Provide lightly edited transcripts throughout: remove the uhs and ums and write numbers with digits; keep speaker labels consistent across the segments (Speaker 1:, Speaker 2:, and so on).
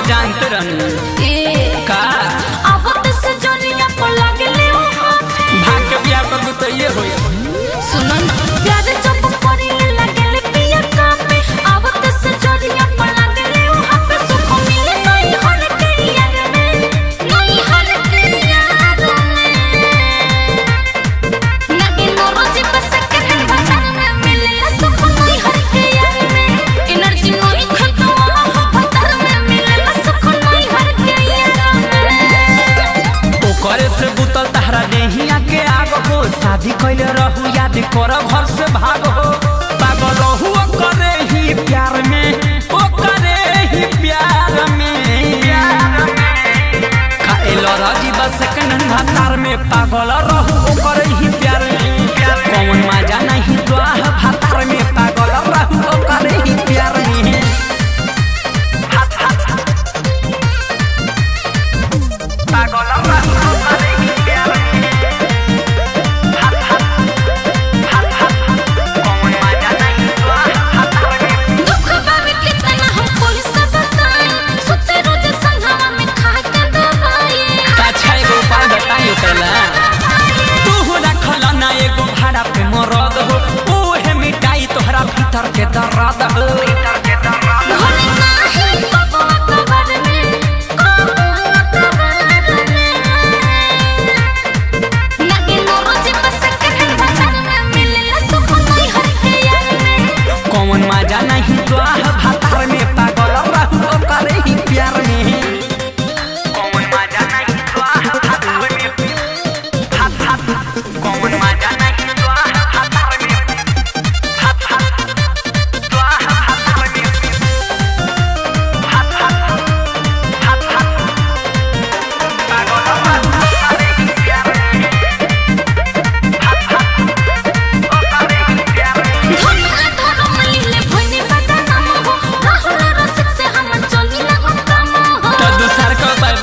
Speaker 1: जानते रहनी का
Speaker 2: अब से जोनिया पर लगले
Speaker 1: भाग के बियाह कर तो ये होई
Speaker 2: सुनो प्यार जब करिले लगले पिया कापे अब से जोनिया पर लगले वहां पे सुख मिले नहीं हर के यार में नहीं हर के यार में लगे रोज बस के बाजार में मिले सुख नहीं हर के यार में एनर्जी नहीं खत्म बाजार में मिले सुख नहीं हर के यार में
Speaker 1: ओकरे से बुतल तहरा देहिया के आग हो शादी कइले रहू याद कर घर से भाग हो पागल रहू करे ही प्यार में ओ करे ही प्यार में खाएल राजी बस कनन भातार में पागल रहू ओ करे ही प्यार में कौन मजा नहीं तो भातार में पागल रहू ओ करे ही प्यार में पागल रहू ओ करे ही प्यार में पे मरद हो ओहे मिटाई तोहरा भीतर के दर्द हो
Speaker 2: घरे नाही बबुआ कबर में लगे रोज बस के बाजार में मिले सुख नहीं हर के यार में
Speaker 1: कौन मजा नहीं तो भातार में पागल रहू ओ करे ही प्यार में कौन मजा नहीं तो भातार में कौन मजा नहीं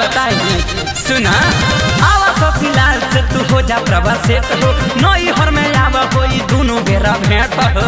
Speaker 1: सुना आवा तो फिलहाल से तू हो जा प्रभा से हो नई हर में आवा कोई दोनों बेरा भेंट हो।